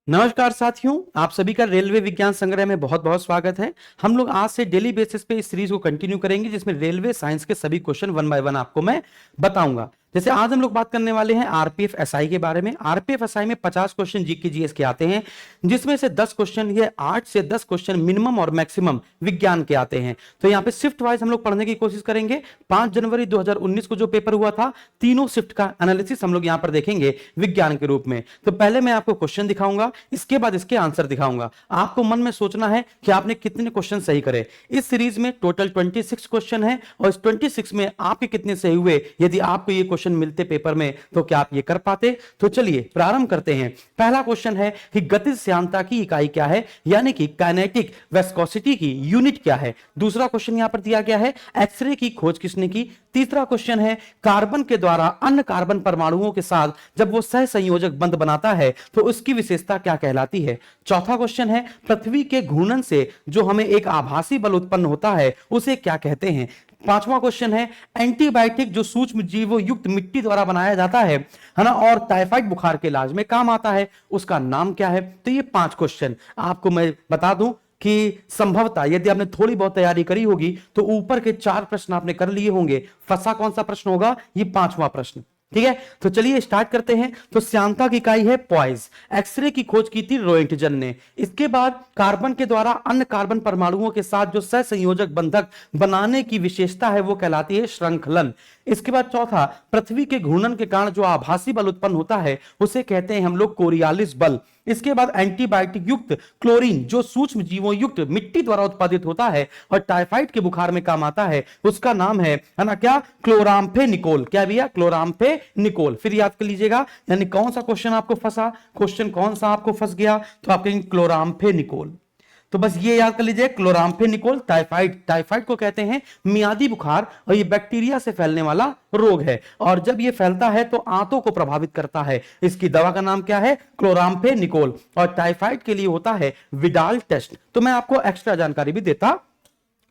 नमस्कार साथियों, आप सभी का रेलवे विज्ञान संग्रह में बहुत बहुत स्वागत है। हम लोग आज से डेली बेसिस पे इस सीरीज को कंटिन्यू करेंगे जिसमें रेलवे साइंस के सभी क्वेश्चन वन बाय वन आपको मैं बताऊंगा। जैसे आज हम लोग बात करने वाले हैं आरपीएफ एसआई के बारे में। आरपीएफ एसआई में 50 क्वेश्चन जीके जीएस के आते हैं, जिसमें से 10 क्वेश्चन ये 8 से 10 क्वेश्चन मिनिमम और मैक्सिमम विज्ञान के आते हैं। तो यहाँ पे शिफ्ट वाइज हम लोग पढ़ने की कोशिश करेंगे। 5 जनवरी 2019 को जो पेपर हुआ था, तीनों शिफ्ट का एनालिसिस हम लोग यहाँ पर देखेंगे विज्ञान के रूप में। तो पहले मैं आपको क्वेश्चन दिखाऊंगा, इसके बाद इसके आंसर दिखाऊंगा। आपको मन में सोचना है कि आपने कितने क्वेश्चन सही करे। इस सीरीज में टोटल 26 क्वेश्चन है और इस 26 में आपके कितने सही हुए, यदि आपको ये क्वेश्चन मिलते पेपर में तो क्या आप ये कर पाते। तो चलिए प्रारंभ करते हैं। पहला क्वेश्चन है कि गतिज श्यानता की इकाई क्या है, यानी कि काइनेटिक विस्कोसिटी की यूनिट क्या है। दूसरा क्वेश्चन यहां पर दिया गया है, एक्सरे की खोज किसने की। तीसरा क्वेश्चन है, कार्बन के द्वारा अन्य कार्बन परमाणुओं के साथ जब वो सहसंयोजक बंध बनाता है तो उसकी विशेषता क्या कहलाती है। चौथा क्वेश्चन है, पृथ्वी के घूर्णन से जो हमें एक आभासी बल उत्पन्न होता है उसे क्या कहते हैं। पांचवा क्वेश्चन है, एंटीबायोटिक जो सूक्ष्म जीवों युक्त मिट्टी द्वारा बनाया जाता है ना, और टाइफाइड बुखार के इलाज में काम आता है, उसका नाम क्या है। तो ये 5 क्वेश्चन आपको मैं बता दूं कि संभवतः यदि आपने थोड़ी बहुत तैयारी करी होगी तो ऊपर के 4 प्रश्न आपने कर लिए होंगे। फंसा कौन सा प्रश्न होगा, ये 5वां प्रश्न। ठीक है, तो चलिए स्टार्ट करते हैं। तो श्यानता की इकाई है पॉइज। एक्सरे की खोज की थी रोएंटजन ने। इसके बाद कार्बन के द्वारा अन्य कार्बन परमाणुओं के साथ जो सहसंयोजक बंधक बनाने की विशेषता है वो कहलाती है श्रृंखलन। इसके बाद चौथा, पृथ्वी के घूर्णन के कारण जो आभासी बल उत्पन्न होता है उसे कहते हैं हम लोग कोरियालिस बल। इसके बाद एंटीबायोटिक युक्त क्लोरीन जो सूक्ष्म जीवों युक्त मिट्टी द्वारा उत्पादित होता है और टाइफाइड के बुखार में काम आता है, उसका नाम है ना क्या, क्लोराम्फेनिकोल। क्या भैया, क्लोराम्फेनिकोल। फिर याद कर लीजिएगा, यानी कौन सा क्वेश्चन आपको फंसा, क्वेश्चन कौन सा आपको फंस गया, तो आप कहेंगे क्लोराम्फेनिकोल। तो बस ये याद कर लीजिए, क्लोराम्फेनिकोल टाइफाइड। टाइफाइड को कहते हैं मियादी बुखार और ये बैक्टीरिया से फैलने वाला रोग है, और जब ये फैलता है तो आंतों को प्रभावित करता है। इसकी दवा का नाम क्या है, क्लोराम्फेनिकोल। और टाइफाइड के लिए होता है विडाल टेस्ट। तो मैं आपको एक्स्ट्रा जानकारी भी देता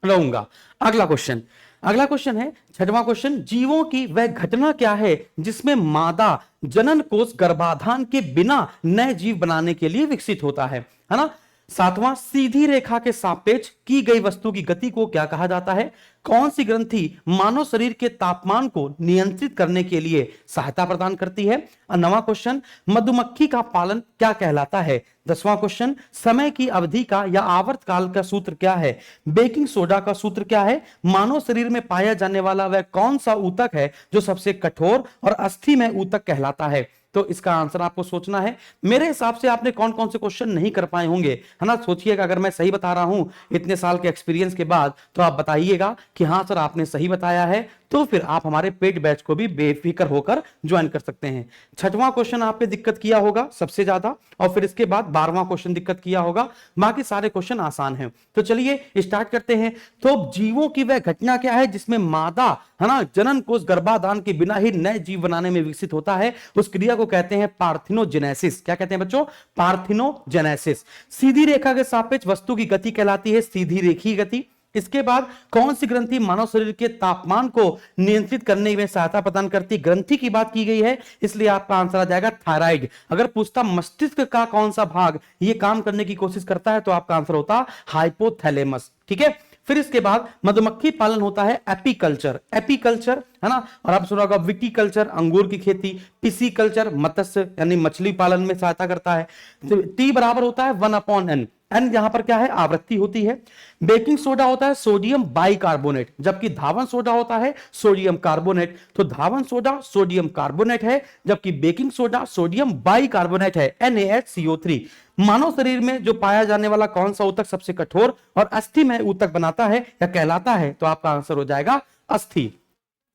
रहूंगा। अगला क्वेश्चन है 6वां क्वेश्चन, जीवों की वह घटना क्या है जिसमें मादा जनन कोष गर्भाधान के बिना नए जीव बनाने के लिए विकसित होता है ना। 7वां, सीधी रेखा के सापेक्ष की गई वस्तु की गति को क्या कहा जाता है। कौन सी ग्रंथि मानव शरीर के तापमान को नियंत्रित करने के लिए सहायता प्रदान करती है। 9वां क्वेश्चन, मधुमक्खी का पालन क्या कहलाता है। 10वां क्वेश्चन, समय की अवधि का या आवर्त काल का सूत्र क्या है। बेकिंग सोडा का सूत्र क्या है। मानव शरीर में पाया जाने वाला वह कौन सा ऊतक है जो सबसे कठोर और अस्थि में ऊतक कहलाता है। तो इसका आंसर आपको सोचना है। मेरे हिसाब से आपने कौन कौन से क्वेश्चन नहीं कर पाए होंगे, है ना। सोचिएगा, अगर मैं सही बता रहा हूं इतने साल के एक्सपीरियंस के बाद, तो आप बताइएगा कि हाँ सर आपने सही बताया है, तो फिर आप हमारे पेड बैच को भी बेफिक्र होकर ज्वाइन कर सकते हैं। 6वां क्वेश्चन आप पे दिक्कत किया होगा सबसे ज्यादा, और फिर इसके बाद 12वां क्वेश्चन दिक्कत किया होगा। बाकी सारे क्वेश्चन आसान हैं। तो चलिए स्टार्ट करते हैं। तो जीवों की वह घटना क्या है जिसमें मादा, है ना, जनन कोष गर्भाधान के बिना ही नए जीव बनाने में विकसित होता है, उस क्रिया को कहते हैं पार्थिनोजेनेसिस। क्या कहते हैं बच्चों, पार्थिनोजेनेसिस। सीधी रेखा के सापेक्ष वस्तु की गति कहलाती है सीधी रेखीय गति। इसके बाद कौन सी ग्रंथि मानव शरीर के तापमान को नियंत्रित करने में सहायता प्रदान करती है। ग्रंथि की बात की गई है, इसलिए आपका आंसर आ जाएगा थायराइड। अगर पूछता मस्तिष्क का कौन सा भाग ये काम करने की कोशिश करता है, तो आपका आंसर होता हाइपोथैलेमस। ठीक है, फिर इसके बाद मधुमक्खी पालन होता है एपीकल्चर। एपीकल्चर, है ना, और आप सुना होगा विटीकल्चर, अंगूर की खेती। पिसीकल्चर, मत्स्य यानी मछली पालन में सहायता करता है। तो टी बराबर होता है 1/n। एन यहां पर क्या है, आवृत्ति होती है। बेकिंग सोडा होता है सोडियम बाइकार्बोनेट, जबकि धावन सोडा होता है सोडियम कार्बोनेट। तो धावन सोडा सोडियम कार्बोनेट है, जबकि बेकिंग सोडा सोडियम बाइकार्बोनेट है, NaHCO3। मानव शरीर में जो पाया जाने वाला कौन सा ऊतक सबसे कठोर और अस्थि में ऊतक बनाता है या कहलाता है, तो आपका आंसर हो जाएगा अस्थि।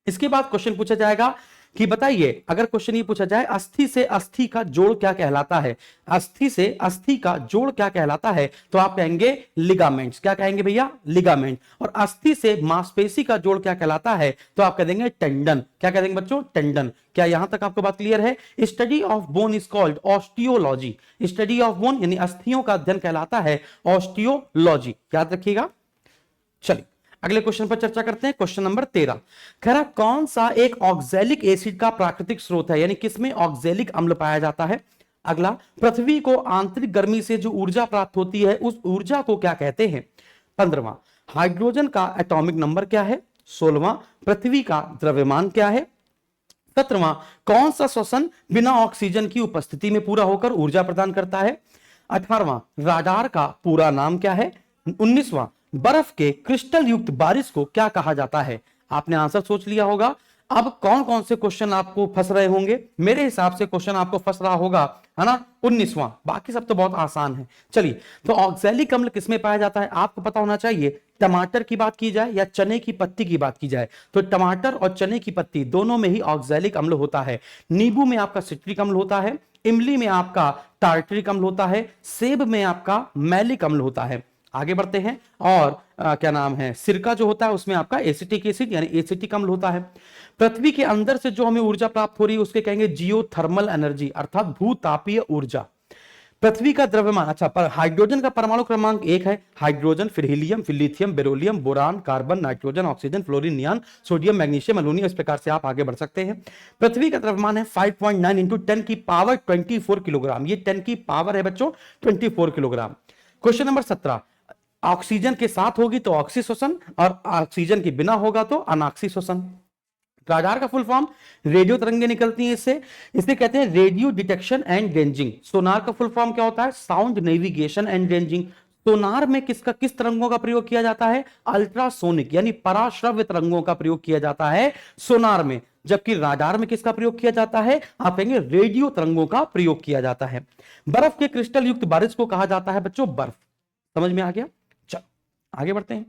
इसके बाद क्वेश्चन पूछा जाएगा कि बताइए, अगर क्वेश्चन ये पूछा जाए अस्थि से अस्थि का जोड़ क्या कहलाता है। अस्थि से अस्थि का जोड़ क्या कहलाता है, तो आप कहेंगे लिगामेंट्स। क्या कहेंगे भैया, लिगामेंट। और अस्थि से मांसपेशी का जोड़ क्या कहलाता है, तो आप कह देंगे टेंडन। क्या कह देंगे बच्चों, टेंडन। क्या यहां तक आपको बात क्लियर है। Study of bone is called osteology. Study of bone यानी अस्थियों का अध्ययन कहलाता है ऑस्टियोलॉजी, याद रखिएगा। चलिए अगले क्वेश्चन पर चर्चा करते हैं। क्वेश्चन नंबर 13, खैरा कौन सा एक ऑक्सैलिक एसिड का प्राकृतिक स्रोत है, यानी किसमें ऑक्सैलिक अम्ल पाया जाता है। अगला, पृथ्वी को आंतरिक गर्मी से जो ऊर्जा प्राप्त होती है उस ऊर्जा को क्या कहते हैं? 15वां, हाइड्रोजन का एटॉमिक नंबर क्या है? 16वां, पृथ्वी का द्रव्यमान क्या है? 17वां, कौन सा श्वसन बिना ऑक्सीजन की उपस्थिति में पूरा होकर ऊर्जा प्रदान करता है? 18वां, राडार का पूरा नाम क्या है? 19वां, बर्फ के क्रिस्टल युक्त बारिश को क्या कहा जाता है? आपने आंसर सोच लिया होगा। अब कौन कौन से क्वेश्चन आपको फंस रहे होंगे? मेरे हिसाब से क्वेश्चन आपको फंस रहा होगा, है ना, 19वां। बाकी सब तो बहुत आसान है। चलिए, तो ऑक्सैलिक अम्ल किसमें पाया जाता है? आपको पता होना चाहिए। टमाटर की बात की जाए या चने की पत्ती की बात की जाए तो टमाटर और चने की पत्ती दोनों में ही ऑक्सैलिक अम्ल होता है। नींबू में आपका सिट्रिक अम्ल होता है, इमली में आपका टार्टरिक अम्ल होता है, सेब में आपका मैलिक अम्ल होता है। आगे बढ़ते हैं। और क्या नाम है, सिरका जो होता है उसमें आपका एसिटिक एसिड यानी एसिटिक अम्ल होता है। पृथ्वी के अंदर से जो हमें ऊर्जा प्राप्त हो रही है उसके कहेंगे जियोथर्मल एनर्जी अर्थात भूतापीय ऊर्जा। पृथ्वी का द्रव्यमान, अच्छा, पर हाइड्रोजन का परमाणु क्रमांक 1 है। हाइड्रोजन, फिर हीलियम, फिर lithium, beryllium, boron, carbon, nitrogen, oxygen, fluorine, neon, sodium, magnesium, aluminium. इस प्रकार से आप आगे बढ़ सकते हैं। पृथ्वी का द्रव्यमान है 5.9 इंटू 10 की पावर 24 किलोग्राम। ये 10 की पावर है बच्चों 24 किलोग्राम। क्वेश्चन नंबर 17, ऑक्सीजन के साथ होगी तो ऑक्सीश्वसन और ऑक्सीजन के बिना होगा तो अनऑक्सीश्वसन। राडार का फुल फॉर्म, रेडियो तरंगे निकलती हैं इससे, इसे कहते हैं radio detection and ranging. Sonar का फुल फॉर्म क्या होता है? Sound navigation and ranging. Sonar में किस तरंगों का प्रयोग किया जाता है? अल्ट्रासोनिक यानी पराश्रव्य तरंगों का प्रयोग किया जाता है सोनार में। जबकि राडार में किसका प्रयोग किया जाता है? आप कहेंगे रेडियो तरंगों का प्रयोग किया जाता है। बर्फ के क्रिस्टल युक्त बारिश को कहा जाता है बच्चों बर्फ। समझ में आ गया? चलो आगे बढ़ते हैं।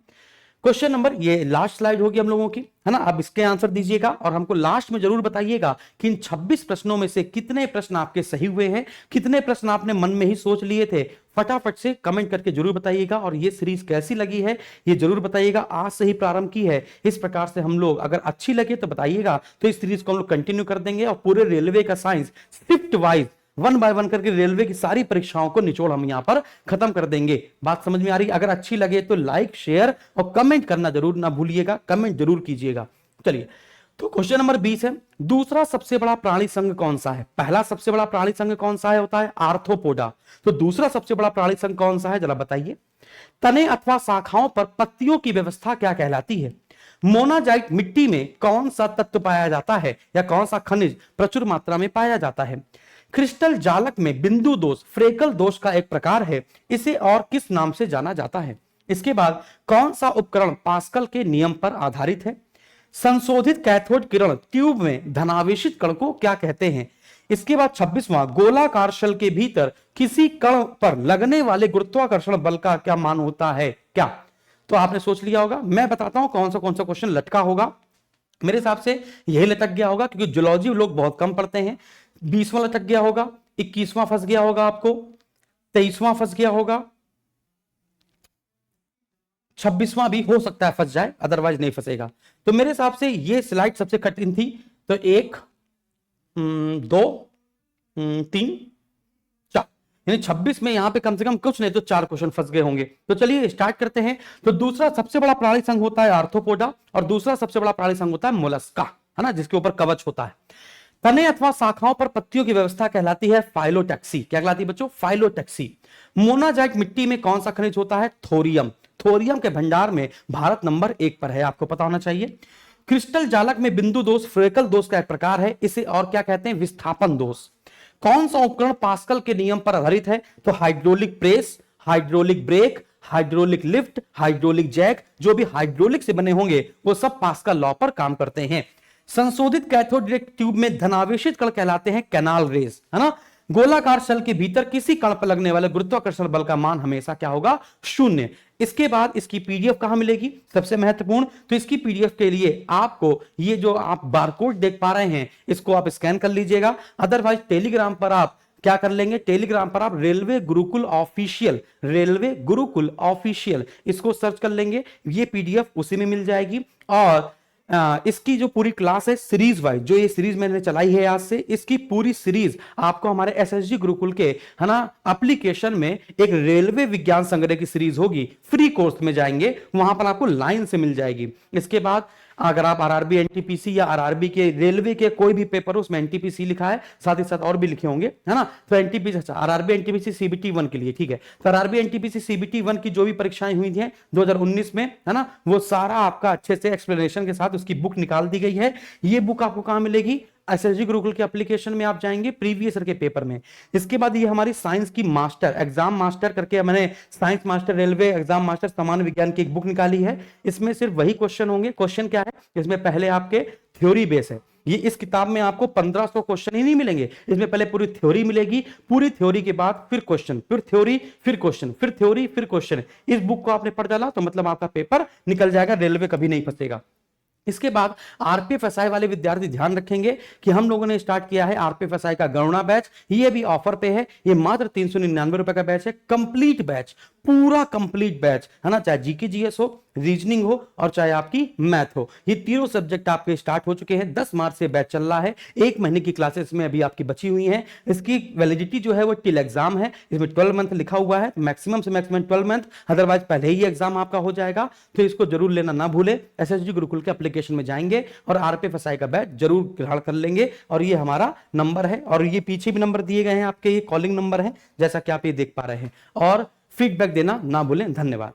क्वेश्चन नंबर, ये लास्ट स्लाइड होगी हम लोगों की, है ना। अब इसके आंसर दीजिएगा और हमको लास्ट में जरूर बताइएगा कि इन 26 प्रश्नों में से कितने प्रश्न आपके सही हुए हैं, कितने प्रश्न आपने मन में ही सोच लिए थे। फटाफट से कमेंट करके जरूर बताइएगा। और ये सीरीज कैसी लगी है ये जरूर बताइएगा। आज से ही प्रारंभ की है, इस प्रकार से हम लोग, अगर अच्छी लगे तो बताइएगा, तो इस सीरीज को हम लोग कंटिन्यू कर देंगे और पूरे रेलवे का साइंस शिफ्ट वाइज 1 बाय 1 करके रेलवे की सारी परीक्षाओं को निचोड़ हम यहां पर खत्म कर देंगे। बात समझ में आ रही? अगर अच्छी लगे तो लाइक, शेयर और कमेंट करना जरूर ना भूलिएगा, कमेंट जरूर कीजिएगा। चलिए, तो क्वेश्चन नंबर 20 है, दूसरा सबसे बड़ा प्राणी संघ कौन सा है? पहला सबसे बड़ा प्राणी संघ कौन सा है? होता है आर्थ्रोपोडा। तो दूसरा सबसे बड़ा प्राणी संघ कौन सा है, जरा बताइए। तने अथवा शाखाओं पर पत्तियों की व्यवस्था क्या कहलाती है? मोनाजाइट मिट्टी में कौन सा तत्व पाया जाता है या कौन सा खनिज प्रचुर मात्रा में पाया जाता है? क्रिस्टल जालक में बिंदु दोष फ्रेकल दोष का एक प्रकार है, इसे और किस नाम से जाना जाता है? इसके बाद कौन सा उपकरण पास्कल के नियम पर आधारित है? संशोधित कैथोड किरण ट्यूब में धनावेशित कण को क्या कहते हैं? इसके बाद 26वां, गोलाकार शल के भीतर किसी कण पर लगने वाले गुरुत्वाकर्षण बल का क्या मान होता है? क्या तो आपने सोच लिया होगा। मैं बताता हूं कौन सा क्वेश्चन लटका होगा। मेरे हिसाब से यही लटक गया होगा क्योंकि जूलॉजी लोग बहुत कम पढ़ते हैं। 20वां लटक गया होगा, 21वां फंस गया होगा, आपको 23वां फंस गया होगा, 26वां भी हो सकता है फंस जाए, अदरवाइज नहीं फंसेगा। तो मेरे हिसाब से ये स्लाइड सबसे कठिन थी। तो 1 2 3 4 यानी 26 में यहां पे कम से कम कुछ नहीं तो 4 क्वेश्चन फंस गए होंगे। तो चलिए स्टार्ट करते हैं। तो दूसरा सबसे बड़ा प्राणी संघ होता है आर्थ्रोपोडा और दूसरा सबसे बड़ा प्राणी संघ होता है मोलस्का, है ना, जिसके ऊपर कवच होता है। तने अथवा शाखाओं पर पत्तियों की व्यवस्था कहलाती है फाइलोटैक्सी। क्या कहलाती है बच्चों? फाइलोटैक्सी। मोनाजाइट मिट्टी में कौन सा खनिज होता है? थोरियम। थोरियम के भंडार में भारत नंबर 1 पर है, आपको पता होना चाहिए। क्रिस्टल जालक में बिंदु दोष फ्रेकल दोष का एक प्रकार है, इसे और क्या कहते हैं? विस्थापन दोष। कौन सा उपकरण पास्कल के नियम पर आधारित है? तो hydraulic press, hydraulic brake, hydraulic lift, hydraulic jack, जो भी हाइड्रोलिक से बने होंगे वो सब पास्कल लॉ पर काम करते हैं। संशोधित कैथोड ट्यूब में धनावेशित कण कहलाते हैं कैनाल रेज, है ना। गोलाकार शल के भीतर किसी कण पर लगने वाले गुरुत्वाकर्षण बल का मान हमेशा क्या होगा? 0। इसके बाद इसकी पीडीएफ कहां मिलेगी? सबसे महत्वपूर्ण, तो इसकी पीडीएफ के लिए आपको ये जो आप बारकोड देख पा रहे हैं इसको आप स्कैन कर लीजिएगा। अदरवाइज टेलीग्राम पर आप क्या कर लेंगे? टेलीग्राम पर आप railway Gurukul official, railway Gurukul official इसको सर्च कर लेंगे, ये पीडीएफ उसी में मिल जाएगी। और इसकी जो पूरी क्लास है सीरीज वाइज, जो ये सीरीज मैंने चलाई है आज से, इसकी पूरी सीरीज आपको हमारे एसएसजी गुरुकुल के, है ना, एप्लीकेशन में एक रेलवे विज्ञान संग्रह की सीरीज होगी। फ्री कोर्स में जाएंगे वहां पर आपको लाइन से मिल जाएगी। इसके बाद अगर आप आरआरबी एनटीपीसी या आरआरबी के रेलवे के कोई भी पेपर हो उसमें एनटीपीसी लिखा है, साथ ही साथ और भी लिखे होंगे, है ना। तो एनटीपीसी, अच्छा आरआरबी एनटीपीसी सीबीटी 1 के लिए, ठीक है। तो आरआरबी एनटीपीसी सीबीटी 1 की जो भी परीक्षाएं हुई थी 2019 में, है ना, वो सारा आपका अच्छे से एक्सप्लेनेशन के साथ उसकी बुक निकाल दी गई है। ये बुक आपको कहां मिलेगी? एसएसजी गुरुकुल के एप्लीकेशन में आप जाएंगे प्रीवियस ईयर के पेपर में। इसके बाद ये हमारी साइंस की मास्टर एग्जाम मास्टर करके मैंने science master railway exam master सामान्य विज्ञान की एक बुक निकाली है। इसमें सिर्फ वही क्वेश्चन होंगे। क्वेश्चन क्या है? इसमें पहले आपके थ्योरी बेस है। ये इस किताब में आपको 1500 क्वेश्चन ही नहीं मिलेंगे, इसमें पहले पूरी थ्योरी मिलेगी, पूरी थ्योरी के बाद फिर क्वेश्चन, फिर थ्योरी, फिर क्वेश्चन, फिर थ्योरी, फिर क्वेश्चन। इस बुक को आपने पढ़ डाला तो मतलब आपका पेपर निकल जाएगा, रेलवे कभी नहीं फंसेगा। इसके बाद आरपीएफएसआई वाले विद्यार्थी ध्यान रखेंगे कि हम लोगों ने स्टार्ट किया है आरपीएफएसआई का गरुणा बैच। ये भी ऑफर पे है, ये मात्र 399 रुपए का बैच है, कंप्लीट बैच, पूरा कंप्लीट बैच, है ना। चाहे जीके जीएस हो, रीजनिंग हो और चाहे आपकी मैथ हो, ये तीनों सब्जेक्ट आपके स्टार्ट हो चुके हैं। 10 मार्च से बैच चल रहा है, 1 महीने की क्लासेस में अभी आपकी बची हुई हैं। इसकी वैलिडिटी जो है वो टिल एग्जाम है, इसमें 12 मंथ लिखा हुआ है, मैक्सिमम से मैक्सिमम 12 मंथ, अदरवाइज पहले ही एग्जाम आपका हो जाएगा। तो इसको जरूर लेना ना भूले। एसएसजी गुरुकुल के एप्लीकेशन में जाएंगे और आरपीएफएसआई का बैच जरूर ग्रहण कर लेंगे। और ये हमारा नंबर है और ये पीछे भी नंबर दिए गए हैं आपके, ये कॉलिंग नंबर है जैसा कि आप ये देख पा रहे हैं। और फीडबैक देना ना भूलें। धन्यवाद।